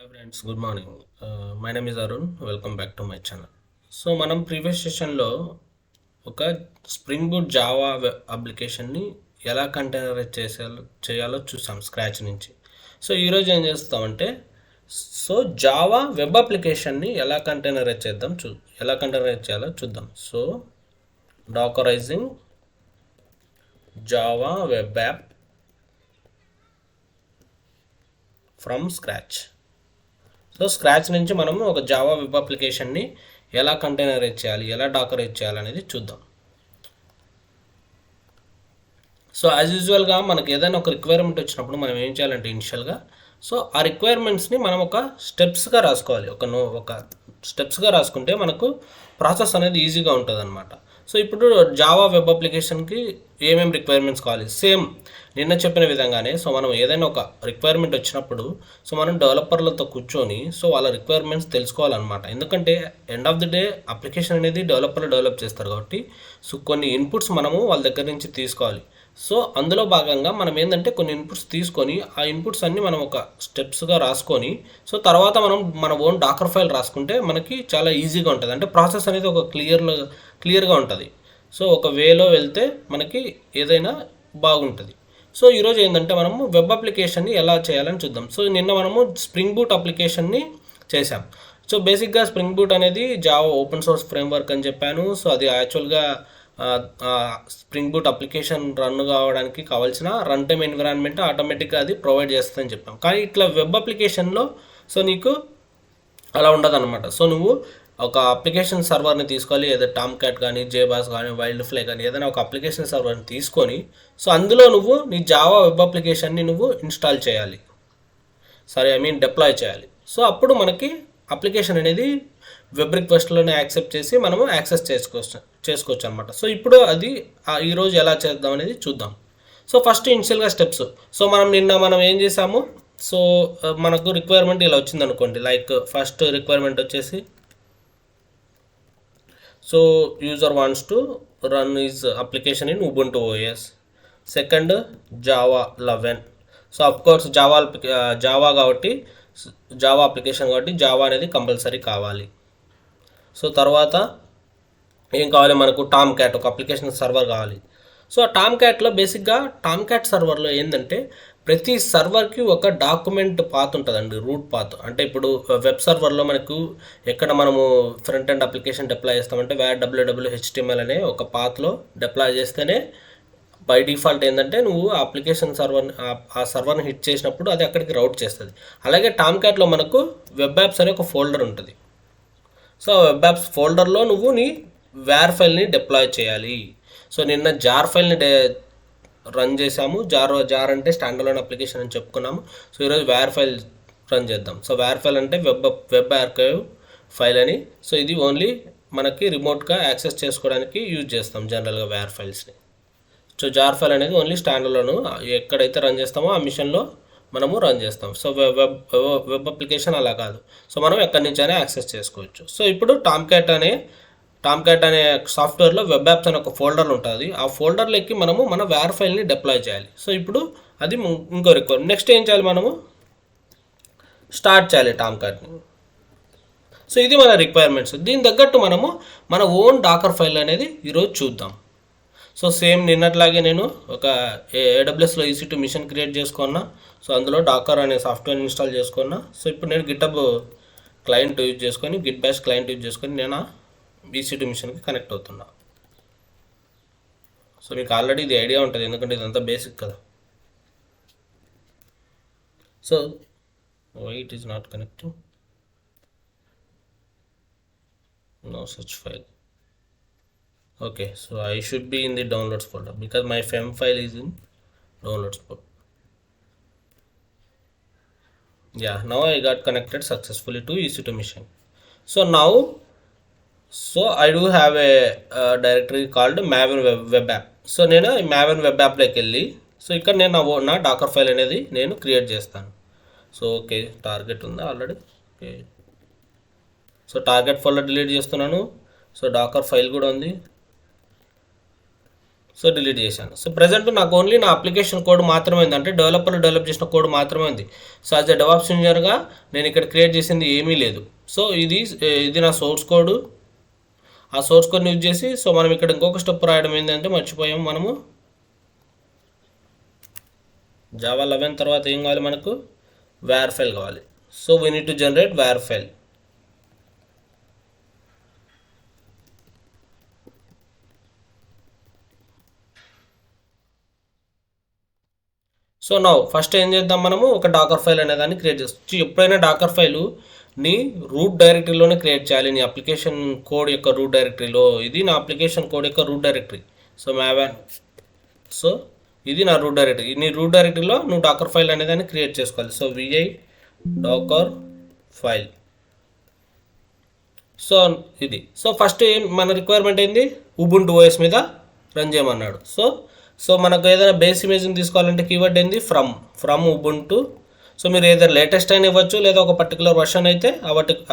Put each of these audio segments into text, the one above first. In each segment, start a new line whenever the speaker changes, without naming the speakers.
Hi friends, good morning. My name is Arun. Welcome back to my channel. So మనం previous సెషన్లో ఒక spring boot Java అప్లికేషన్ని ఎలా containerize చేయాలో చూసాం scratch నుంచి. సో ఈరోజు ఏం చేస్తామంటే జావా వెబ్ అప్లికేషన్ని ఎలా కంటైనరైజ్ చేయాలో చూద్దాం. So dockerizing Java web app from scratch. So scratch నుంచి మనము ఒక జావా వెబ్ అప్లికేషన్ని ఎలా కంటైనరైజ్ చేయాలి, ఎలా డాకరైజ్ చేయాలి అనేది చూద్దాం. సో యాజ్ యూజువల్గా మనకు ఏదైనా ఒక రిక్వైర్మెంట్ వచ్చినప్పుడు మనం ఏం చేయాలంటే ఇనిషియల్గా ఆ రిక్వైర్మెంట్స్ని మనం ఒక స్టెప్స్గా రాసుకోవాలి. ఒక స్టెప్స్గా రాసుకుంటే మనకు ప్రాసెస్ అనేది ఈజీగా ఉంటుంది అనమాట. సో ఇప్పుడు జావా వెబ్ అప్లికేషన్కి ఏమేమి రిక్వైర్మెంట్స్ కావాలి, సేమ్ నిన్న చెప్పిన విధంగానే. సో మనం ఏదైనా ఒక రిక్వైర్మెంట్ వచ్చినప్పుడు మనం డెవలపర్లతో కూర్చొని వాళ్ళ రిక్వైర్మెంట్స్ తెలుసుకోవాలన్నమాట. ఎందుకంటే end of the day application అనేది డెవలపర్లు డెవలప్ చేస్తారు కాబట్టి కొన్ని ఇన్పుట్స్ మనము వాళ్ళ దగ్గర నుంచి తీసుకోవాలి. సో అందులో భాగంగా మనం ఏంటంటే కొన్ని ఇన్పుట్స్ తీసుకొని ఆ ఇన్పుట్స్ అన్నీ మనం ఒక స్టెప్స్గా రాసుకొని తర్వాత మనం మన ఓన్ డాకర్ ఫైల్ రాసుకుంటే మనకి చాలా ఈజీగా ఉంటుంది. అంటే ప్రాసెస్ అనేది ఒక క్లియర్గా ఉంటుంది. సో ఒక వేలో వెళ్తే మనకి ఏదైనా బాగుంటుంది. సో ఈరోజు ఏంటంటే మనము వెబ్ అప్లికేషన్ని ఎలా చేయాలని చూద్దాం. సో నిన్న మనము స్ప్రింగ్ బూట్ అప్లికేషన్ని చేసాం. సో బేసిక్గా స్ప్రింగ్ బూట్ అనేది జావా ఓపెన్ సోర్స్ ఫ్రేమ్వర్క్ అని చెప్పాను. సో అది యాక్చువల్గా స్ప్రింగ్ బూట్ అప్లికేషన్ రన్ కావడానికి కావాల్సిన రన్ టైమ్ ఎన్విరాన్మెంట్ ఆటోమేటిక్గా అది ప్రొవైడ్ చేస్తుందని చెప్పాం. కానీ ఇట్లా వెబ్ అప్లికేషన్లో నీకు అలా ఉండదు అనమాట. సో నువ్వు ఒక అప్లికేషన్ సర్వర్ని తీసుకోవాలి, ఏదో టామ్ క్యాట్ కానీ జేబాస్ కానీ వైల్డ్ ఫ్లై కానీ ఏదైనా ఒక అప్లికేషన్ సర్వర్ని తీసుకొని అందులో నువ్వు నీ జావా వెబ్ అప్లికేషన్ని నువ్వు ఇన్స్టాల్ చేయాలి, డిప్లాయ్ చేయాలి. సో అప్పుడు మనకి అప్లికేషన్ అనేది వెబ్ రిక్వెస్ట్లోనే యాక్సెప్ట్ చేసి మనము యాక్సెస్ చేసుకోవచ్చు అనమాట. సో ఇప్పుడు అది ఈరోజు ఎలా చేద్దాం అనేది చూద్దాం. సో ఫస్ట్ ఇనిషియల్గా స్టెప్స్. సో మనం ఏం చేసాము, మనకు రిక్వైర్మెంట్ ఇలా వచ్చింది అనుకోండి. లైక్ ఫస్ట్ రిక్వైర్మెంట్ వచ్చేసి user wants to run is application in Ubuntu OS. Second Java 11. So of course Java కాబట్టి జావా అప్లికేషన్ కాబట్టి జావా అనేది కంపల్సరీ కావాలి. సో తర్వాత ఏం కావాలి మనకు, టామ్ క్యాట్ ఒక అప్లికేషన్ సర్వర్ కావాలి. సో టామ్ క్యాట్లో బేసిక్గా టామ్ క్యాట్ సర్వర్లో ఏంటంటే ప్రతి సర్వర్కి ఒక డాక్యుమెంట్ పాత్ ఉంటుందండి, రూట్ పాత్. అంటే ఇప్పుడు వెబ్ సర్వర్లో మనకు ఎక్కడ మనము ఫ్రంట్ ఎండ్ అప్లికేషన్ డిప్లాయ్ చేస్తామంటే www.html అనే ఒక పాత్లో డిప్లాయ్ చేస్తేనే బై డిఫాల్ట్ ఏంటంటే నువ్వు ఆ అప్లికేషన్ సర్వర్ని హిట్ చేసినప్పుడు అది అక్కడికి రౌట్ చేస్తుంది. అలాగే టామ్ క్యాట్లో మనకు వెబ్ యాప్స్ అనే ఒక ఫోల్డర్ ఉంటుంది. సో వెబ్ యాప్స్ ఫోల్డర్లో నువ్వు నీ వేర్ ఫైల్ని డిప్లాయ్ చేయాలి. సో నిన్న జార్ ఫైల్ని రన్ చేసాము. జార్ అంటే స్టాండర్లోన్ అప్లికేషన్ అని చెప్పుకున్నాము. సో ఈరోజు వేర్ ఫైల్ రన్ చేద్దాం. సో వేర్ ఫైల్ అంటే వెబ్ ఆర్కైవ్ ఫైల్ అని. సో ఇది ఓన్లీ మనకి రిమోట్గా యాక్సెస్ చేసుకోవడానికి యూజ్ చేస్తాం జనరల్గా వేర్ ఫైల్స్ని. సో జార్ ఫైల్ అనేది ఓన్లీ స్టాండర్లోను ఎక్కడైతే రన్ చేస్తామో ఆ మిషన్లో మనము రన్ చేస్తాం. సో వెబ్ అప్లికేషన్ అలా కాదు. సో మనం ఎక్కడి నుంచైనా యాక్సెస్ చేసుకోవచ్చు. సో ఇప్పుడు టామ్ క్యాట్ అనే సాఫ్ట్వేర్లో వెబ్ యాప్స్ అనే ఒక ఫోల్డర్ ఉంటుంది. ఆ ఫోల్డర్లోకి మనము మన వేర్ ఫైల్ని డిప్లాయ్ చేయాలి. సో ఇప్పుడు అది ఇంకో రిక్వైర్మెంట్. నెక్స్ట్ ఏం చేయాలి, మనము స్టార్ట్ చేయాలి టామ్ క్యాట్ని. సో ఇది మన రిక్వైర్మెంట్స్. దీని తగ్గట్టు మనము మన ఓన్ డాకర్ ఫైల్ అనేది ఈరోజు చూద్దాం. సో సేమ్ నిన్నట్లాగే నేను ఒక AWSలో EC2 మిషన్ క్రియేట్ చేసుకున్నా. సో అందులో డాకర్ అనే సాఫ్ట్వేర్ ఇన్స్టాల్ చేసుకున్నా. సో ఇప్పుడు నేను గిటబ్ క్లయింట్ యూజ్ చేసుకొని గిట్ బ్యాష్ క్లయింట్ యూజ్ చేసుకొని నేను EC2 మిషన్కి కనెక్ట్ అవుతున్నా. సో మీకు ఆల్రెడీ ఇది ఐడియా ఉంటుంది, ఎందుకంటే ఇదంతా బేసిక్ కదా. So why it is not connecting, no such file. Okay, so I should be in the downloads folder because my fem file is in downloads folder. Yeah, now I got connected successfully to EC2 machine. So now I do have a directory called Maven web app. So నేను Maven web app లోకి వెళ్ళి ఇక్కడ నేను నా Dakar file అనేది నేను create చేస్తాను. So okay, target ఉందా already. Okay, so target folder delete చేస్తున్నాను. సో డాకర్ ఫైల్ కూడా ఉంది. సో డిలీట్ చేశాను. సో ప్రజెంట్ నాకు ఓన్లీ నా అప్లికేషన్ కోడ్ మాత్రమే ఉంది, అంటే డెవలపర్ డెవలప్ చేసిన కోడ్ మాత్రమే ఉంది. సో యాజ్ ఎ డెవాప్స్ ఇంజనీర్గా నేను ఇక్కడ క్రియేట్ చేసింది ఏమీ లేదు. సో ఇది నా సోర్స్ కోడ్. ఆ సోర్స్ కోడ్ని యూజ్ చేసి సో మనం ఇక్కడ ఇంకొక స్టెప్ రాయడం ఏంటంటే మర్చిపోయాము మనము. జావా 11 తర్వాత ఏం కావాలి మనకు? వేర్ ఫైల్ కావాలి. So we need to generate war file. So now first ఏం చేద్దాం, మనము ఒక డాకర్ ఫైల్ అనే దాన్ని క్రియేట్ చేస్తాం. ఎప్పుడైనా డాకర్ ఫైలు నీ రూట్ డైరెక్టరీలోనే క్రియేట్ చేయాలి, నీ అప్లికేషన్ కోడ్ యొక్క రూట్ డైరెక్టరీలో. ఇది నా అప్లికేషన్ కోడ్ యొక్క రూట్ డైరెక్టరీ. సో సో ఇది నా రూట్ డైరెక్టరీ. నీ రూట్ డైరెక్టరీలో నువ్వు డాకర్ ఫైల్ అనే దాన్ని క్రియేట్ చేసుకోవాలి. So vi docker file. So ఇది. సో ఫస్ట్ మన రిక్వైర్మెంట్ ఏంది? ఉబుంటు ఓఎస్ మీద రన్ చేయమన్నాడు. సో మనకు ఏదైనా బేస్ ఇమేజ్ని తీసుకోవాలంటే కీవర్డ్ ఏంది? From Ubuntu. సో మీరు ఏదైనా లేటెస్ట్ అయినా ఇవ్వచ్చు, లేదా ఒక పర్టికులర్ వర్షన్ అయితే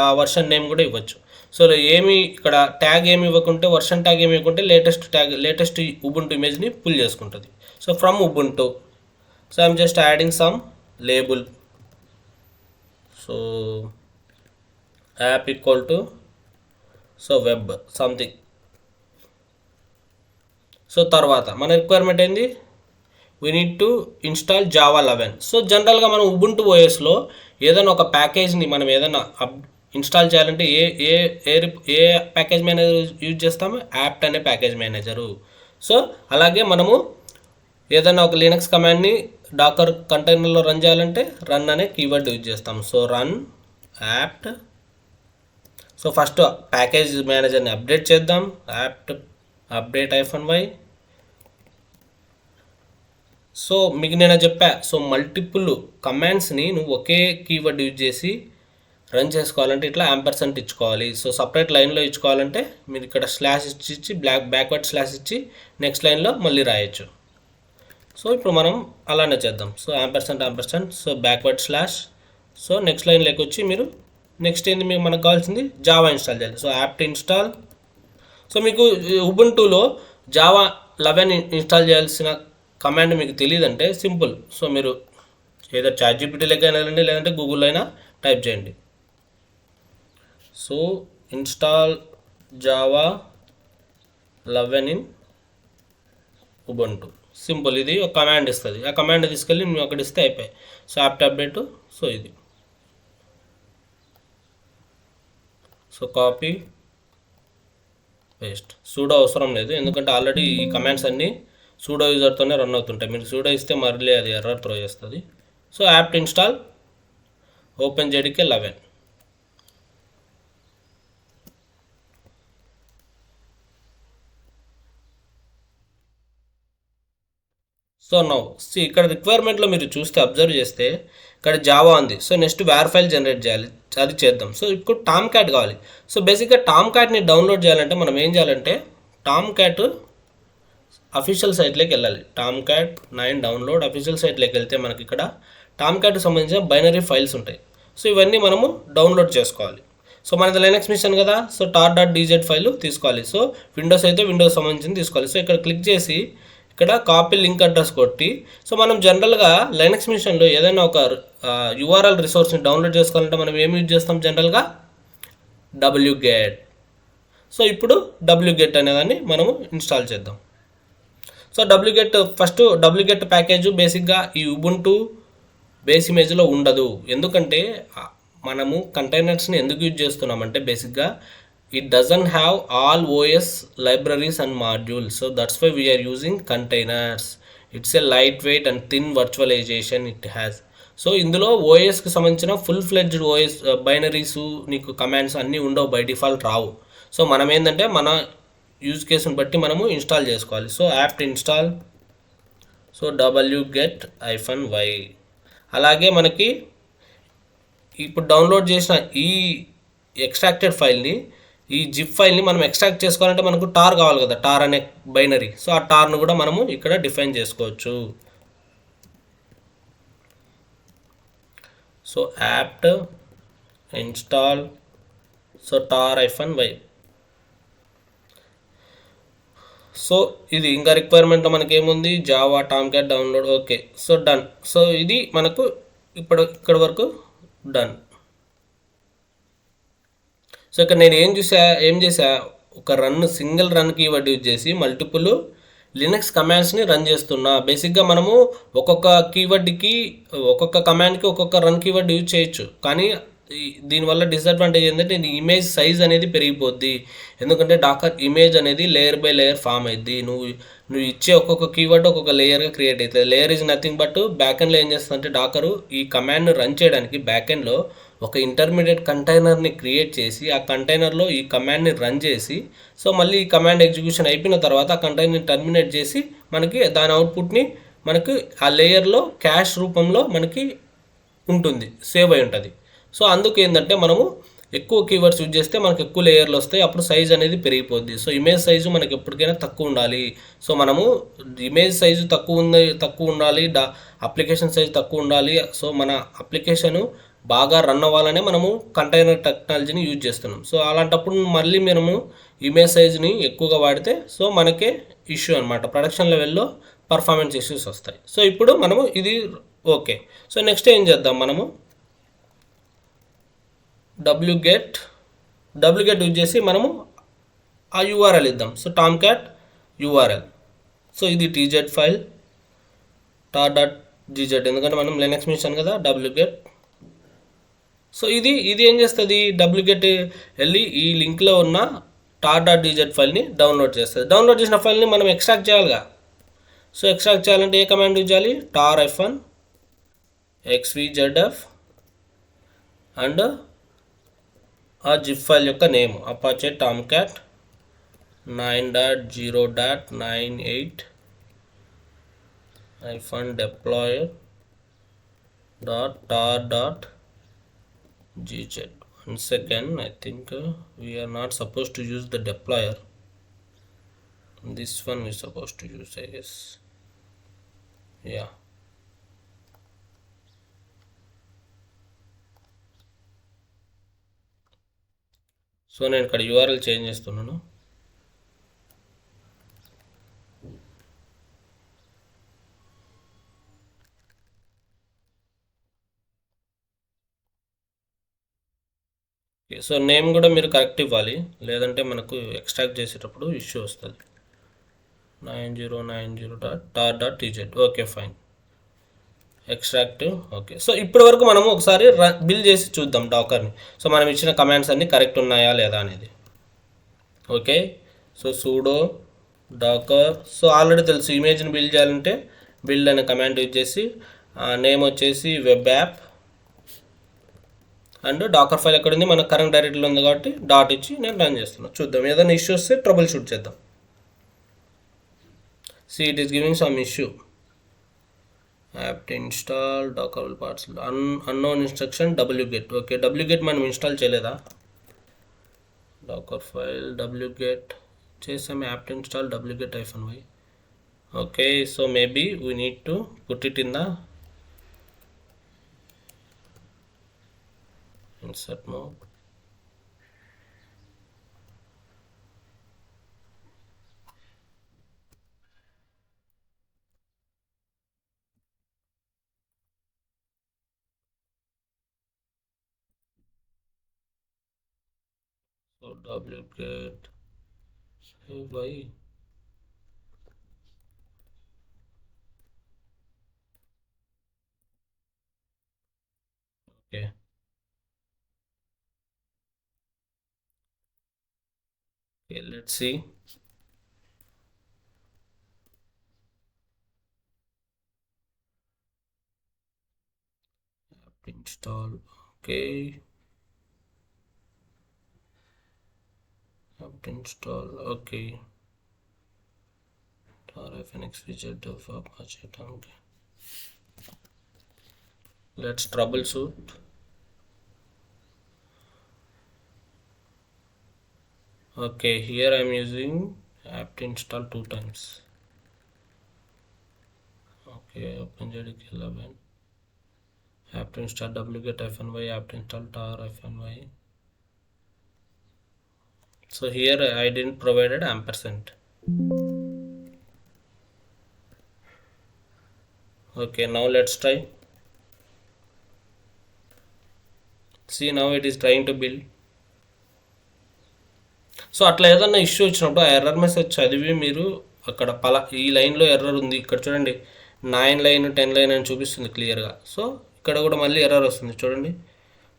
ఆ వర్షన్ నేమ్ కూడా ఇవ్వచ్చు. సో ఏమి ఇక్కడ ట్యాగ్ ఏమి ఇవ్వకుంటే, వర్షన్ ట్యాగ్ ఏమి ఇవ్వకుంటే లేటెస్ట్ ఉబుంటు ఇమేజ్ని పుల్ చేసుకుంటుంది. So from Ubuntu. So I'm just adding some label. So app equal to so web something. So తర్వాత మన రిక్వైర్మెంట్ ఏంది? We need to install Java 11. So జనరల్గా మనం ఉబుంటు ఓఎస్లో ఏదైనా ఒక ప్యాకేజ్ని మనం ఏదైనా ఇన్స్టాల్ చేయాలంటే ఏ ప్యాకేజ్ మేనేజర్ యూజ్ చేస్తాము? యాప్ట్ అనే ప్యాకేజ్ మేనేజరు. సో అలాగే మనము ఏదైనా ఒక లినక్స్ కమాండ్ని డాకర్ కంటైనర్లో రన్ చేయాలంటే రన్ అనే కీవర్డ్ యూజ్ చేస్తాం. So run apt. So first package మేనేజర్ని అప్డేట్ చేద్దాం. Apt update -y. సో మీకు నేను చెప్పా, సో మల్టిపుల్ కమాండ్స్ని నువ్వు ఒకే కీవర్డ్ యూజ్ చేసి రన్ చేసుకోవాలంటే ఇట్లా యాంపర్సెంట్ ఇచ్చుకోవాలి. సో సపరేట్ లైన్లో ఇచ్చుకోవాలంటే మీరు ఇక్కడ స్లాష్ ఇచ్చి బ్యాక్వర్డ్ స్లాష్ ఇచ్చి నెక్స్ట్ లైన్లో మళ్ళీ రాయొచ్చు. సో ఇప్పుడు మనం అలానే చేద్దాం. So ampersand so backward slash. So next లైన్లోకి వచ్చి మీరు నెక్స్ట్ ఏంది మీకు మనకు కావాల్సింది? జావా ఇన్స్టాల్ చేయాలి. So apt install. సో మీకు ఉబుంటులో జావా 11 ఇన్స్టాల్ చేయాల్సిన కమాండ్ మీకు తెలియదంటే సింపుల్. సో మీరు ఏదో చాట్‌జిపిటీలోకి అయినా వెళ్ళండి, లేదంటే గూగుల్లో అయినా టైప్ చేయండి. So install Java 11 in Ubuntu. Simple. ఇది ఒక కమాండ్ ఇస్తుంది. ఆ కమాండ్ తీసుకెళ్ళి మేము అక్కడ ఇస్తే అయిపోయాయి. So apt update. సో ఇది. So copy paste. సూడో అవసరం లేదు, ఎందుకంటే ఆల్రెడీ ఈ కమాండ్స్ అన్నీ సూడో యూజర్తోనే రన్ అవుతుంటాయి. మీరు సూడో ఇస్తే మళ్ళీ అది ఎర్రర్ త్రో చేస్తుంది. So apt install OpenJDK 11. So now ఇక్కడ రిక్వైర్మెంట్లో మీరు చూస్తే అబ్జర్వ్ చేస్తే ఇక్కడ జావా ఉంది. So next where file generate చేయాలి, అది చేద్దాం. సో ఇప్పుడు టామ్ క్యాట్ కావాలి. సో బేసిక్గా టామ్ క్యాట్ని డౌన్లోడ్ చేయాలంటే మనం ఏం చేయాలంటే టామ్ క్యాట్ అఫీషియల్ సైట్లోకి వెళ్ళాలి. టామ్ క్యాట్ 9 డౌన్లోడ్ అఫీషియల్ సైట్లోకి వెళ్తే మనకి ఇక్కడ టామ్ క్యాట్కి సంబంధించిన బైనరీ ఫైల్స్ ఉంటాయి. సో ఇవన్నీ మనము డౌన్లోడ్ చేసుకోవాలి. సో మనది లైనక్స్ మిషన్ కదా, సో tar.dz ఫైల్ తీసుకోవాలి. సో విండోస్ అయితే విండోస్ సంబంధించింది తీసుకోవాలి. సో ఇక్కడ క్లిక్ చేసి ఇక్కడ కాపీ లింక్ అడ్రస్ కొట్టి, సో మనం జనరల్గా లైనక్స్ మిషన్లో ఏదైనా ఒక యూఆర్ఎల్ రిసోర్స్ని డౌన్లోడ్ చేసుకోవాలంటే మనం ఏం యూజ్ చేస్తాం? జనరల్గా wget. సో ఇప్పుడు wget అనేదాన్ని మనము ఇన్స్టాల్ చేద్దాం. సో ఫస్ట్ wget ప్యాకేజ్ బేసిక్గా ఈ ఉబుంటు బేస్ ఇమేజ్లో ఉండదు. ఎందుకంటే మనము కంటైనర్స్ని ఎందుకు యూజ్ చేస్తున్నామంటే బేసిక్గా it doesn't have all OS libraries and modules, so that's why we are using containers. It's a lightweight and thin virtualization it has. So ఇందులో ఓఎస్కి సంబంధించిన ఫుల్ ఫ్లెడ్జ్డ్ ఓఎస్ బైనరీస్ నీకు కమాండ్స్ అన్నీ ఉండవు, బై డిఫాల్ట్ రావు. సో మనం ఏంటంటే మన use కేసుని బట్టి మనము ఇన్స్టాల్ చేసుకోవాలి. So apt install. So wget -y. అలాగే మనకి ఇప్పుడు డౌన్లోడ్ చేసిన ఈ ఎక్స్ట్రాక్టెడ్ ఫైల్ని, ఈ జిప్ ఫైల్ని మనం ఎక్స్ట్రాక్ట్ చేసుకోవాలంటే మనకు టార్ కావాలి కదా, టార్ అనే బైనరీ. సో ఆ టార్ను కూడా మనము ఇక్కడ డిఫైన్ చేసుకోవచ్చు. So apt install so tar -y. So ఇది ఇంకా రిక్వైర్మెంట్లో మనకి ఏముంది, Java Tom cat download. Okay, so done. So ఇది మనకు ఇక్కడ వరకు డన్. సో ఇక్కడ నేను ఏం చేసా, ఒక సింగిల్ రన్ కీవర్డ్ యూజ్ చేసి మల్టిపుల్ లినక్స్ కమాండ్స్ని రన్ చేస్తున్నా. బేసిక్గా మనము ఒక్కొక్క కీవర్డ్కి ఒక్కొక్క కమాండ్కి ఒక్కొక్క రన్ కీవర్డ్ యూజ్ చేయొచ్చు, కానీ దీనివల్ల డిసడ్వాంటేజ్ ఏంటంటే ఇది ఇమేజ్ సైజ్ అనేది పెరిగిపోద్ది. ఎందుకంటే డాకర్ ఇమేజ్ అనేది లేయర్ బై లేయర్ ఫామ్ అయింది. నువ్వు ఇచ్చే ఒక్కొక్క కీవర్డ్ ఒక్కొక్క లేయర్గా క్రియేట్ అవుతుంది. లేయర్ ఈజ్ నథింగ్ బట్ బ్యాకెండ్లో ఏం చేస్తుందంటే డాకరు ఈ కమాండ్ను రన్ చేయడానికి బ్యాకెండ్లో ఒక ఇంటర్మీడియట్ కంటైనర్ని క్రియేట్ చేసి ఆ కంటైనర్లో ఈ కమాండ్ని రన్ చేసి, సో మళ్ళీ ఈ కమాండ్ ఎగ్జిక్యూషన్ అయిపోయిన తర్వాత ఆ కంటైనర్ని టర్మినేట్ చేసి మనకి దాని అవుట్పుట్ని మనకి ఆ లేయర్లో క్యాష్ రూపంలో మనకి ఉంటుంది, సేవ్ అయి ఉంటుంది. సో అందుకు ఏంటంటే మనము ఎక్కువ కీవర్డ్స్ యూజ్ చేస్తే మనకు ఎక్కువ లేయర్లు వస్తాయి, అప్పుడు సైజ్ అనేది పెరిగిపోద్ది. సో ఇమేజ్ సైజు మనకి ఎప్పటికైనా తక్కువ ఉండాలి. సో మనము ఇమేజ్ సైజు తక్కువ ఉండాలి, అప్లికేషన్ సైజు తక్కువ ఉండాలి. సో మన అప్లికేషను బాగా రన్ అవ్వాలనే మనము కంటైనర్ టెక్నాలజీని యూజ్ చేస్తున్నాం. సో అలాంటప్పుడు మళ్ళీ మనము ఇమేజ్ సైజుని ఎక్కువగా వాడితే సో మనకే ఇష్యూ అనమాట, ప్రొడక్షన్ లెవెల్లో పర్ఫార్మెన్స్ ఇష్యూస్ వస్తాయి. సో ఇప్పుడు మనము ఇది ఓకే. సో నెక్స్ట్ ఏం చేద్దాం, మనము wget యూజ్ చేసి మనము ఆ యూఆర్ఎల్ ఇద్దాం. So Tom cat URL. So ఇది టీజెడ్ ఫైల్ tar.gz, ఎందుకంటే మనం లినక్స్ మిషన్ కదా wget. సో ఇది ఏం చేస్తుంది, wget వెళ్ళి ఈ లింక్లో ఉన్న tar.gz ఫైల్ని డౌన్లోడ్ చేస్తుంది. డౌన్లోడ్ చేసిన ఫైల్ని మనం ఎక్స్ట్రాక్ట్ చేయాలిగా. సో ఎక్స్ట్రాక్ట్ చేయాలంటే ఏ కమాండ్ యూజ్ చేయాలి, tar-xvzf అండ్ ఆ జిప్ ఫైల్ యొక్క name Apache Tomcat 9.0.98-deployer.tar.gz. Once again, I think we are not supposed to use the deployer. This one we supposed to use, I guess. Yeah. So నేను ఇక్కడ URL change చేస్తున్నాను. So name కూడా మీరు correct ఇవ్వాలి, లేదంటే మనకు extract చేసేటప్పుడు issue వస్తుంది. 9090.tar.tz. Okay fine, extract. Okay, so ఇప్పటి వరకు మనము ఒకసారి బిల్డ్ చేసి చూద్దాం డాకర్ని. సో మనం ఇచ్చిన కమాండ్స్ అన్నీ కరెక్ట్ ఉన్నాయా లేదా అనేది. Okay, so sudo docker. So already తెలుసు ఇమేజ్ని బిల్డ్ చేయాలంటే బిల్డ్ అనే కమాండ్ యూజ్ చేసి నేమ్ వచ్చేసి web app and docker file ఎక్కడ ఉంది, మన కరెంట్ డైరెక్టరీలో ఉంది కాబట్టి డాట్ ఇచ్చి నేను రన్ చేస్తున్నాను. చూద్దాం, ఏదైనా ఇష్యూ వస్తే ట్రబుల్ షూట్ చేద్దాం. See it is giving some issue. apt install docker parts unknown instruction wget. Okay, wget మనం ఇన్స్టాల్ చేయలేదా, docker file wget చేసాము, apt install wget -y. Okay, so maybe we need to put it in the insert mode. So wget why okay. Okay, let's see. apt install. Okay, apt install. Okay, tar-xvz apache. Okay, let's troubleshoot. Okay, here I am using apt install 2 times. Okay, OpenJDK 11, apt install wget -y, apt install tar-y. So here I didn't provided ampersand. Okay, now let's try. See, now it is trying to build. So అట్లా ఏదన్నా issue వచ్చినప్పుడు ఆ error message చదివి మీరు అక్కడ ఈ లైన్లో error ఉంది ఇక్కడ చూడండి 9 లైన్ 10 లైన్ అని చూపిస్తుంది క్లియర్గా. సో ఇక్కడ కూడా మళ్ళీ ఎర్రర్ వస్తుంది చూడండి.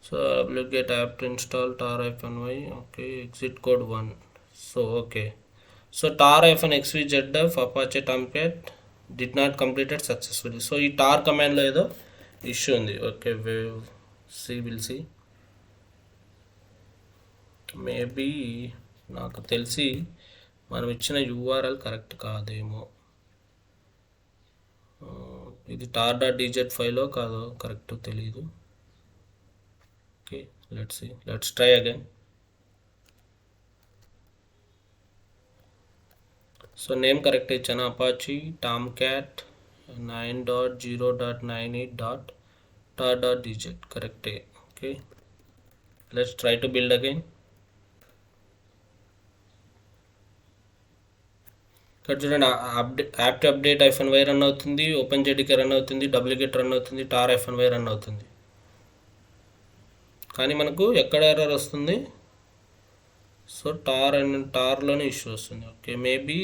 సో అప్లికేట్ app install tar hyphen y. Okay, exit code 1. So okay, so tar hyphen XVZF Apache Tomcat did not completed successfully. So ఈ టార్ కమాండ్లో ఏదో ఇష్యూ ఉంది. Okay, we will see maybe నాకు తెలిసి మనం ఇచ్చిన యూఆర్ఎల్ కరెక్ట్ కాదేమో. ఇది tar.dz ఫైలో కాదో కరెక్ట్ తెలీదు. Okay, let's try again. So name correct ఇచ్చాను, అపాచీ టామ్క్యాట్ 9.0.98.tar.dz కరెక్టే. Okay, let's try to build again. ఇక్కడ చూడండి, యాప్ట్ అప్డేట్ -y రన్ అవుతుంది, ఓపెన్ జేడీకే రన్ అవుతుంది, డబ్లికేట్ రన్ అవుతుంది, టార్ -y రన్ అవుతుంది. కానీ మనకు ఎక్కడ ఎర్రర్ వస్తుంది? సో టార్లోనే ఇష్యూ వస్తుంది. ఓకే, మేబీ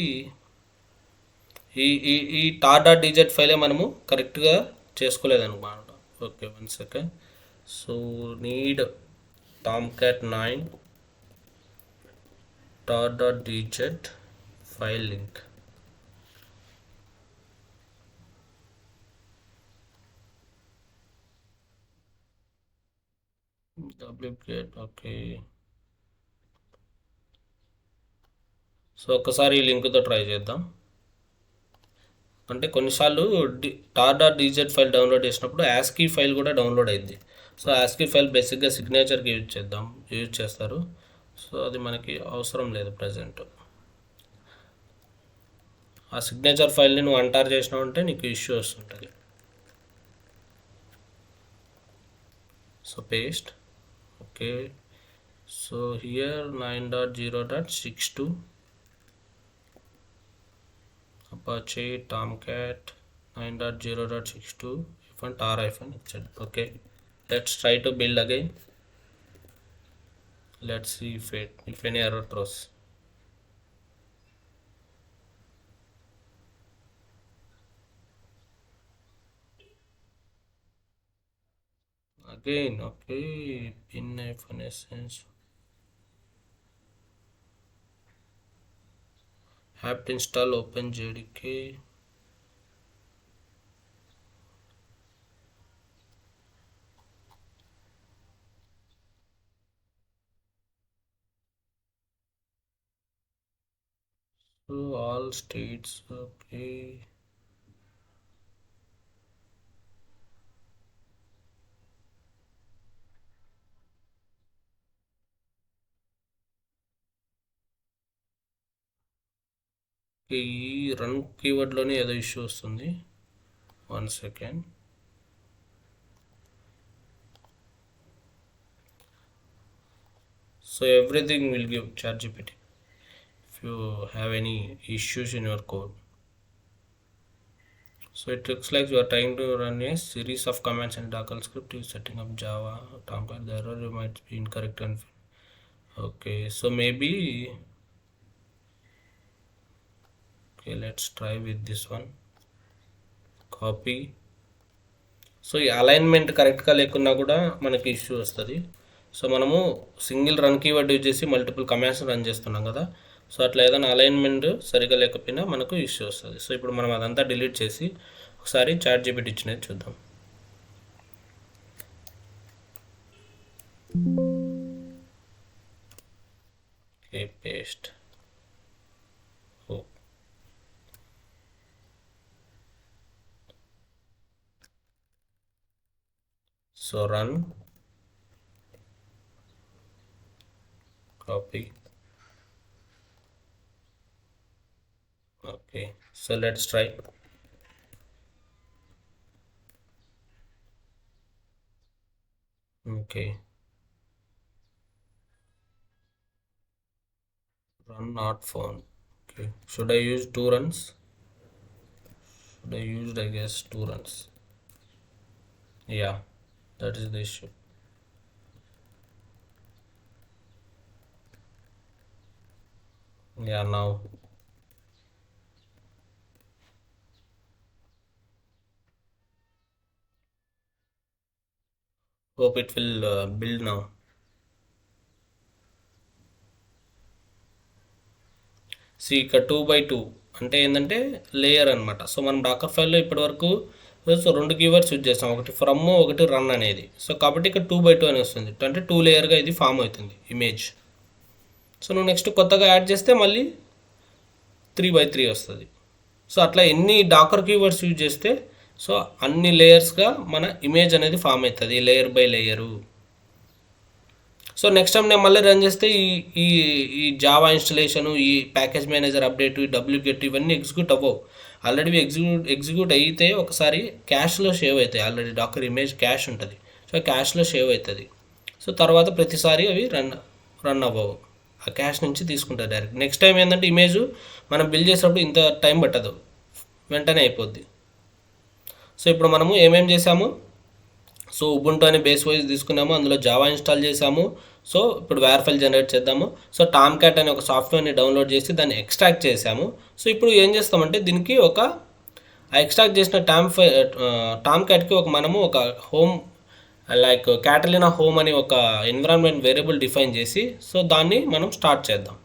ఈ tar.dz ఫైలే మనము కరెక్ట్గా చేసుకోలేదన్నమాట. Okay, 1 second. So need Tomcat 9 tar.dz file link. Duplicate. Okay, so ఒకసారి ఈ లింక్తో ట్రై చేద్దాం. అంటే కొన్నిసార్లు tar.dz ఫైల్ డౌన్లోడ్ చేసినప్పుడు యాస్కీ ఫైల్ కూడా డౌన్లోడ్ అయింది. సో యాస్కీ ఫైల్ బేసిక్గా సిగ్నేచర్కి యూజ్ చేస్తారు. సో అది మనకి అవసరం లేదు ప్రజెంట్. ఆ సిగ్నేచర్ ఫైల్ని నువ్వు అంటార్ చేసినావు అంటే నీకు ఇష్యూ వస్తుంటుంది. So paste. Okay, so here 9.0.62 Apache Tomcat 9.0.62 tar hyphen ఇచ్చాడు. Okay, let's try to build again. Let's see if any error throws. Again, okay, pin iphone essence apt install open jdk. So all states. Okay, ఈ run కీవర్డ్లోనే ఏదో issue వస్తుంది. 1 second. So everything will give ChatGPT if you have any issues in your code. So it looks like you are trying to run a series of commands in Docker script is setting up Java. Tomcat, the error might be incorrect. Okay, so maybe okay, let's try with this one. Copy. So ఈ alignment కరెక్ట్గా లేకున్నా కూడా మనకి issue వస్తుంది. So మనము single run keyword use చేసి multiple commands run చేస్తున్నాం కదా. సో అట్లా ఏదైనా అలైన్మెంట్ సరిగా లేకపోయినా మనకు ఇష్యూ వస్తుంది. సో ఇప్పుడు మనం అదంతా డిలీట్ చేసి ఒకసారి ChatGPT ఇచ్చినది చూద్దాం. Okay, paste. So run, copy. Okay, so let's try. Okay, run not found. Okay, should I use 2 runs? Should I used, I guess, 2 runs. Yeah, that is the issue. Yeah, now hope it will build now. See, ఇక్కడ 2/2 అంటే ఏంటంటే layer అనమాట. So మనం Dakar ఫైల్లో ఇప్పటి వరకు so 2 keywords use చేస్తాం, ఒకటి ఫ్రమ్, ఒకటి రన్ అనేది. సో కాబట్టి ఇక్కడ 2/2 అని వస్తుంది, అంటే 2 లేయర్గా ఇది ఫామ్ అవుతుంది ఇమేజ్. సో నువ్వు నెక్స్ట్ కొత్తగా యాడ్ చేస్తే మళ్ళీ 3/3 వస్తుంది. సో అట్లా ఎన్ని డాకర్ కీవర్డ్స్ యూజ్ చేస్తే సో అన్ని లేయర్స్గా మన ఇమేజ్ అనేది ఫామ్ అవుతుంది, layer by layer. So next time నేను మళ్ళీ రన్ చేస్తే ఈ ఈ ఈ జావా ఇన్స్టలేషను, ఈ ప్యాకేజ్ మేనేజర్ అప్డేట్, ఈ డబ్ల్యూగెట్ ఇవన్నీ ఎగ్జిక్యూట్ అవ్వవు. ఆల్రెడీ ఎగ్జిక్యూట్ అయితే ఒకసారి క్యాష్లో సేవ్ అవుతాయి. ఆల్రెడీ డాకర్ ఇమేజ్ క్యాష్ ఉంటుంది, సో క్యాష్లో సేవ్ అవుతుంది. సో తర్వాత ప్రతిసారి అవి రన్ అవ్వవు, ఆ క్యాష్ నుంచి తీసుకుంటారు డైరెక్ట్. నెక్స్ట్ టైం ఏంటంటే ఇమేజ్ మనం బిల్డ్ చేసేటప్పుడు ఇంత టైం పట్టదు, వెంటనే అయిపోద్ది. సో ఇప్పుడు మనము ఏమేమి చేసాము, సో ఉబుంటూ అనే బేస్ వైజ్ తీసుకున్నాము, అందులో జావా ఇన్స్టాల్ చేసాము. సో ఇప్పుడు వేర్ ఫైల్ జనరేట్ చేద్దాము. సో టామ్ క్యాట్ అనే ఒక సాఫ్ట్వేర్ని డౌన్లోడ్ చేసి దాన్ని ఎక్స్ట్రాక్ట్ చేసాము. సో ఇప్పుడు ఏం చేస్తామంటే దీనికి ఒక ఎక్స్ట్రాక్ట్ చేసిన టామ్ క్యాట్కి మనము ఒక హోమ్ లైక్ క్యాటలినా హోమ్ అని ఒక ఎన్విరాన్మెంట్ వేరియబుల్ డిఫైన్ చేసి సో దాన్ని మనం స్టార్ట్ చేద్దాం.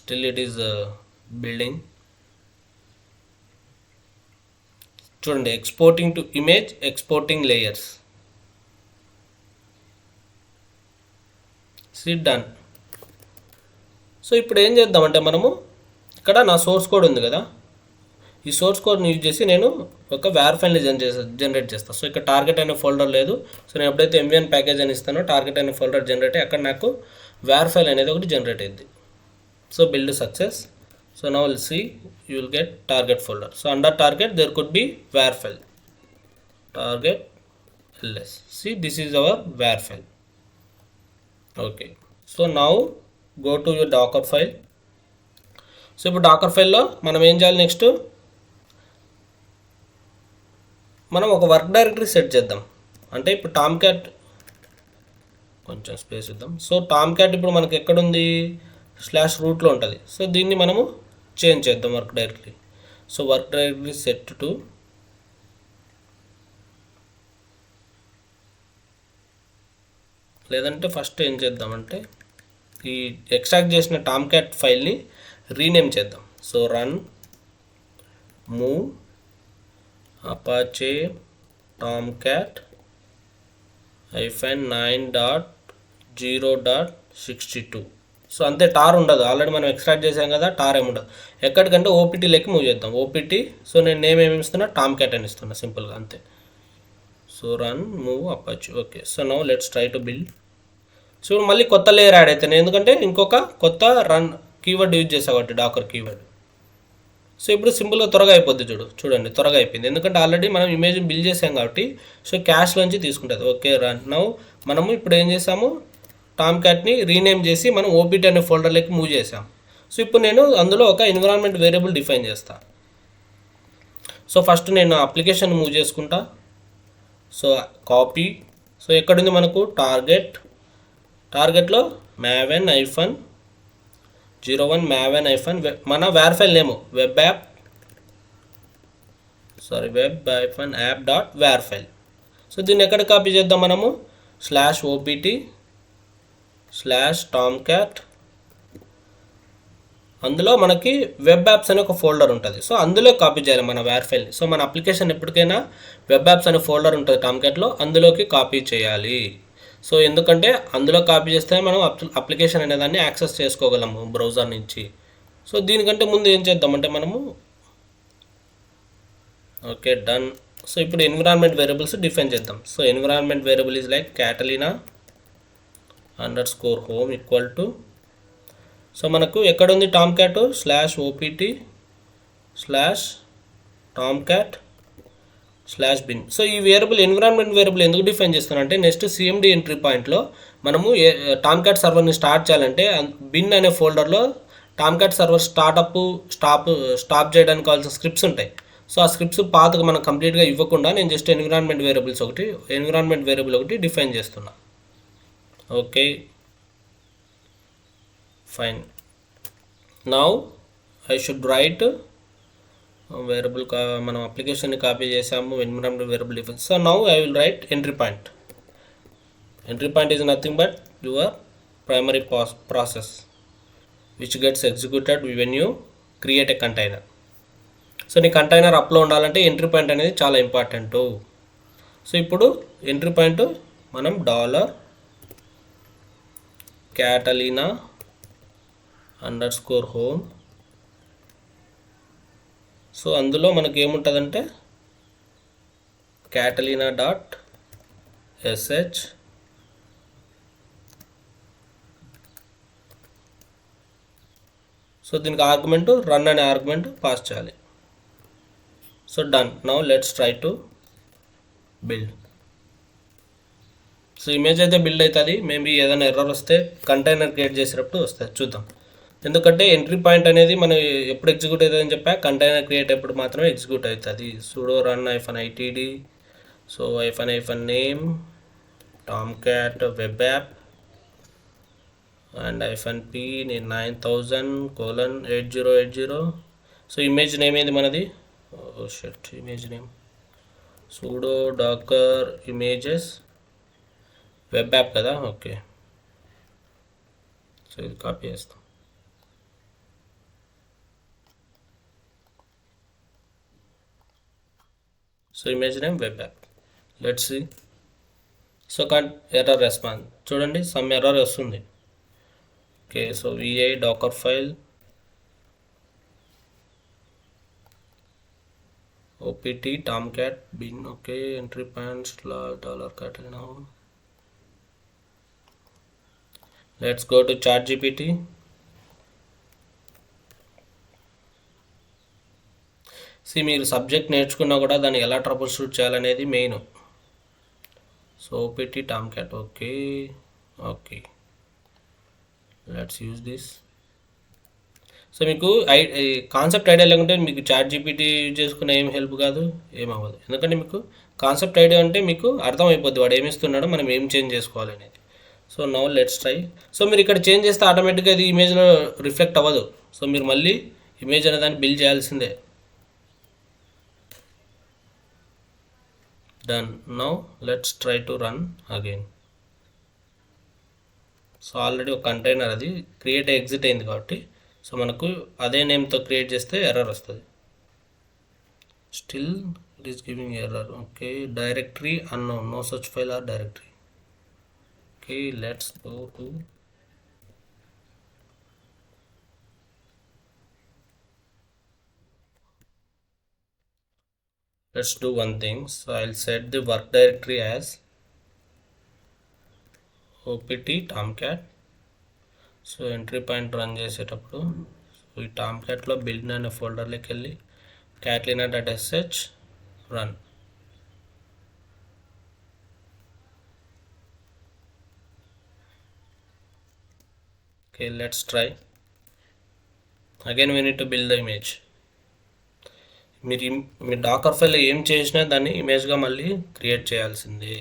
Still it is building. చూడండి, exporting to image, exporting layers. Done. So ఇప్పుడు ఏం చేద్దామంటే మనము ఇక్కడ నా సోర్స్ కోడ్ ఉంది కదా, ఈ సోర్స్ కోడ్ని యూజ్ చేసి నేను ఒక వేర్ ఫైల్ని జనరేట్ చేస్తాను. సో ఇక్కడ టార్గెట్ అనే ఫోల్డర్ లేదు. సో నేను ఎప్పుడైతే MVN ప్యాకేజ్ అని ఇస్తానో టార్గెట్ అనే ఫోల్డర్ జనరేట్ అయ్యి అక్కడ నాకు వేర్ ఫైల్ అనేది ఒకటి జనరేట్ అయింది. So build success. So now we'll see, you will get target folder. So under target there could be var file, target ls. See, this is our var file. Okay, so now go to your docker file. So ఇప్పుడు docker file లో మనం ఏం చేయాలి, next మనం ఒక work directory set చేద్దాం. అంటే ఇప్పుడు టామ్ క్యాట్ కొంచెం స్పేస్ ఇద్దాం. సో టామ్ క్యాట్ ఇప్పుడు మనకి ఎక్కడుంది, /rootలో ఉంటుంది. సో దీన్ని మనము చేంజ్ చేద్దాం work directory. So work directory set to లేదంటే ఫస్ట్ ఏం చేద్దామంటే ఈ ఎక్స్ట్రాక్ట్ చేసిన టామ్ క్యాట్ ఫైల్ని రీనేమ్ చేద్దాం. So run move Apache tomcat -9.0.62. So అంతే, టార్ ఉండదు, ఆల్రెడీ మనం ఎక్స్ట్రాక్ట్ చేసాం కదా, టార్ ఏమి ఉండదు. ఎక్కడికంటే ఓపీటీ లెక్క మూవ్ చేద్దాం. ఓపీటీ, సో నేను నేమ్ ఏమి ఇస్తున్నా, టామ్ క్యాట్ అని ఇస్తున్నా సింపుల్గా అంతే. So run move Apache. Okay, so now let's try to build. So మళ్ళీ కొత్త లేయర్ యాడ్ అవుతాను, ఎందుకంటే ఇంకొక కొత్త రన్ కీవర్డ్ యూజ్ చేసా కాబట్టి డాకర్ కీవర్డ్. సో ఇప్పుడు సింపుల్గా త్వరగా అయిపోద్ది. చూడండి త్వరగా అయిపోయింది, ఎందుకంటే ఆల్రెడీ మనం ఇమేజ్ బిల్డ్ చేసాం కాబట్టి. సో క్యాష్లోంచి తీసుకుంటుంది. ఓకే, రన్ నౌ మనము ఇప్పుడు ఏం చేసాము, టామ్ క్యాట్ని రీనేమ్ చేసి మనం ఓపీటీ అనే ఫోల్డర్లోకి మూవ్ చేసాం. సో ఇప్పుడు నేను అందులో ఒక ఎన్విరాన్మెంట్ వేరియబుల్ డిఫైన్ చేస్తా. సో ఫస్ట్ నేను అప్లికేషన్ మూవ్ చేసుకుంటా. సో కాపీ, సో ఎక్కడుంది మనకు టార్గెట్లో maven -01 maven మన war file name web app.var file. So దీన్ని ఎక్కడ కాపీ చేద్దాం మనము, /opt/tomcat. అందులో మనకి వెబ్ యాప్స్ అనే ఒక ఫోల్డర్ ఉంటుంది. సో అందులో కాపీ చేయాలి మన వేర్ ఫైల్ని. సో మన అప్లికేషన్ ఎప్పటికైనా వెబ్ యాప్స్ అనే ఫోల్డర్ ఉంటుంది టామ్క్యాట్లో, అందులోకి కాపీ చేయాలి. సో ఎందుకంటే అందులో కాపీ చేస్తే మనం అప్లికేషన్ అనేదాన్ని యాక్సెస్ చేసుకోగలము బ్రౌజర్ నుంచి. సో దీనికంటే ముందు ఏం చేద్దామంటే మనము ఓకే డన్. సో ఇప్పుడు ఎన్విరాన్మెంట్ వేరియబుల్స్ డిఫైన్ చేద్దాం. So environment variable is like catalina_home equal to, so మనకు ఎక్కడుంది టామ్క్యాట్ /opt/tomcat/bin. సో ఈ వేరియబుల్ ఎన్విరాన్మెంట్ వేరియబుల్ ఎందుకు డిఫైన్ చేస్తానంటే నెక్స్ట్ CMD ఎంట్రీ పాయింట్లో మనము టామ్క్యాట్ సర్వర్ని స్టార్ట్ చేయాలంటే బిన్ అనే ఫోల్డర్లో టామ్ క్యాట్ సర్వర్ స్టాప్ చేయడానికి కావాల్సిన స్క్రిప్ట్స్ ఉంటాయి. సో ఆ స్క్రిప్ట్స్ పాతగా మనం కంప్లీట్గా ఇవ్వకుండా నేను జస్ట్ ఎన్విరాన్మెంట్ వేరియబుల్ ఒకటి డిఫైన్ చేస్తున్నా. Okay, fine. Now I should write variable. మనం అప్లికేషన్ని కాపీ చేసాము, environment variable define. So now I will write entry point. Entry point is nothing but your primary process which gets executed when you create a container. So నీ container అప్లో ఉండాలంటే entry point అనేది చాలా important. So ఇప్పుడు entry point మనం $catalina_home. So అందులో మనకి ఏముంటుందంటే catalina.sh. So దీనికి ఆర్గ్యుమెంట్ రన్ అనే ఆర్గ్యుమెంట్ పాస్ చేయాలి. So done. Now let's try to build. So image అయితే బిల్డ్ అవుతుంది. మేబీ ఏదైనా ఎర్రర్ వస్తే కంటైనర్ క్రియేట్ చేసేటప్పుడు వస్తుంది, చూద్దాం. ఎందుకంటే ఎంట్రీ పాయింట్ అనేది మనం ఎప్పుడు ఎగ్జిక్యూట్ అవుతుందని చెప్పా, కంటైనర్ క్రియేట్ అప్పుడు మాత్రమే ఎగ్జిక్యూట్ అవుతుంది. sudo run -itd. So -name tomcat web app and -p నేను 9000:8080. సో ఇమేజ్ నేమ్ ఏది మనది? Image name sudo docker images web app కదా. ఓకే, సో ఇది కాపీ చేస్తాం. So image name web app. Let's see. So error response చూడండి, some error వస్తుంది. Okay, so vi docker file opt tomcat bin. Okay, entry point $catalina home. Let's go to ChatGPT. మీరు subject నేర్చుకున్నా కూడా దాన్ని ఎలా troubleshoot చేయాలనేది main. So opt tomcat. Okay, let's use this. So మీకు concept idea లేకుంటే మీకు ChatGPT use చేసుకున్న ఏం హెల్ప్ కాదు, ఏమవ్వదు. ఎందుకంటే మీకు కాన్సెప్ట్ ఐడియా అంటే మీకు అర్థమైపోద్ది వాడు ఏమిస్తున్నాడో మనం ఏం చేంజ్ చేసుకోవాలి అనేది. So now let's try. So మీరు ఇక్కడ చేంజ్ చేస్తే ఆటోమేటిక్గా అది ఇమేజ్లో రిఫ్లెక్ట్ అవ్వదు. సో మీరు మళ్ళీ ఇమేజ్ అనే దాన్ని బిల్డ్ చేయాల్సిందే. Done. Now let's try to run again. So already ఒక కంటైనర్ అది క్రియేట్ ఎగ్జిట్ అయింది కాబట్టి సో మనకు అదే నేమ్తో క్రియేట్ చేస్తే ఎర్రర్ వస్తుంది. Still it is giving error. Okay, directory unknown, no such file or directory. Okay, let's go to let's do one thing. So I'll set the work directory as opt tomcat. So entry point run చేసేటప్పుడు so ఈ tomcatలో build అనే ఫోల్డర్లోకి వెళ్ళి catalina.sh run. Okay, let's try again. We need to build the image. మీరు Dakar file ఏం చేసినా దాన్ని ఇమేజ్గా మళ్ళీ create చేయాల్సిందే.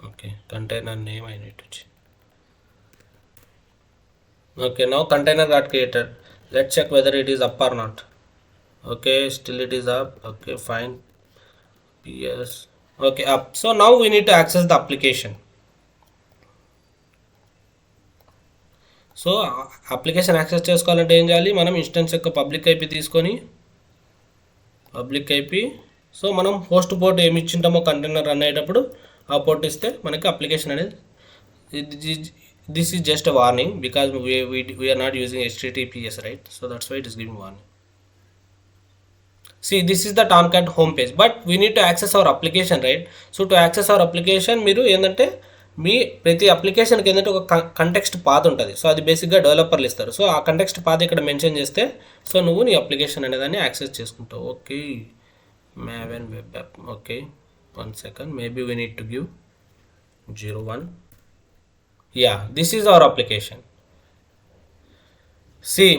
Okay, container name I need to change. Okay, now container got created. Let's check whether it is up or not. Okay, still it is up. Okay, fine. Yes. Okay, up. So now we need to access the application. So application access చేసుకోవాలంటే ఏం చేయాలి? మనం instance యొక్క public IP తీసుకొని so మనం host port ఏమి ఇచ్చింటామో container run అయ్యేటప్పుడు ఆ పోర్ట్ ఇస్తే మనకి అప్లికేషన్ అనేది. This is just a warning because we're not using HTTPS, right? So that's why it is giving warning. See, this is the Tomcat home page, but we need to access our application, right? So to access our application మీరు ఏంటంటే మీ ప్రతి అప్లికేషన్కి ఏంటంటే ఒక context path ఉంటుంది. So అది బేసిక్గా డెవలపర్లు ఇస్తారు. సో ఆ కంటెక్స్ట్ పాత్ ఇక్కడ మెన్షన్ చేస్తే సో నువ్వు నీ అప్లికేషన్ అనేదాన్ని యాక్సెస్ చేసుకుంటావు. Okay, Maven web app. Okay, 1 second, maybe we need to give 01. Yeah, this is our application.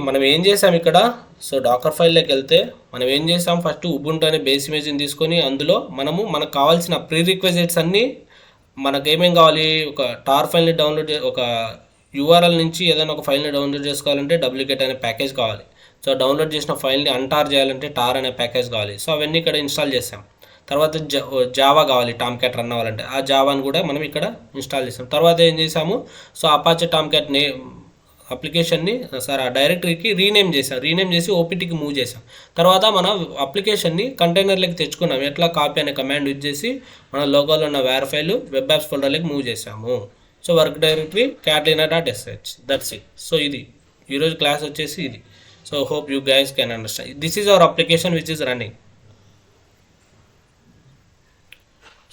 మనం ఏం చేసాం ఇక్కడ, సో డాకర్ ఫైల్లోకి వెళ్తే మనం ఏం చేసాం, ఫస్ట్ ఉబుంటూ అనే బేస్ ఇమేజ్ని తీసుకొని అందులో మనకు కావాల్సిన ప్రీ రిక్వెజిట్స్ అన్నీ, మనకు ఏమేం కావాలి, ఒక టార్ ఫైల్ని డౌన్లోడ్ ఒక యూఆర్ఎల్ నుంచి ఏదైనా ఒక ఫైల్ని డౌన్లోడ్ చేసుకోవాలంటే డూప్లికేట్ అనే ప్యాకేజ్ కావాలి. సో డౌన్లోడ్ చేసిన ఫైల్ని అన్టార్ చేయాలంటే టార్ అనే ప్యాకేజ్ కావాలి. సో అవన్నీ ఇక్కడ ఇన్స్టాల్ చేసాం. తర్వాత జావా కావాలి, టామ్ క్యాట్ రన్ అవ్వాలంటే ఆ జావాని కూడా మనం ఇక్కడ ఇన్స్టాల్ చేసాం. తర్వాత ఏం చేసాము, సో అపాచే టామ్ క్యాట్ అప్లికేషన్ని సార్ ఆ డైరెక్టరీకి రీనేమ్ చేసి ఓపీటీకి మూవ్ చేసాం. తర్వాత మన అప్లికేషన్ని కంటైనర్లోకి తెచ్చుకున్నాం. ఎట్లా, కాపీ అనే కమాండ్ యూజ్ చేసి మన లోకల్లో ఉన్న వేర్ ఫైల్ వెబ్ యాప్స్ ఫోల్డర్లోకి మూవ్ చేసాము. So work directory catlina.sh, that's it. So ఇది ఈరోజు క్లాస్ వచ్చేసి ఇది. So hope you guys can understand. This is our application which is running.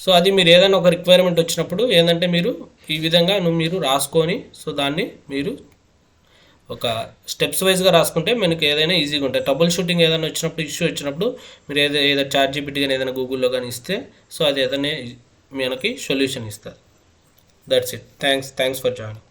So అది మీరు ఏదైనా ఒక రిక్వైర్మెంట్ వచ్చినప్పుడు ఏంటంటే మీరు ఈ విధంగా మీరు రాసుకొని, సో దాన్ని మీరు ఒక స్టెప్స్ వైజ్గా రాసుకుంటే మనకి ఏదైనా ఈజీగా ఉంటాయి. ట్రబుల్ షూటింగ్ ఏదైనా వచ్చినప్పుడు, ఇష్యూ వచ్చినప్పుడు మీరు ఏదైనా ChatGPT కానీ ఏదైనా గూగుల్లో కానీ ఇస్తే, సో అది ఏదైనా మనకి సొల్యూషన్ ఇస్తుంది. That's it. Thanks for joining.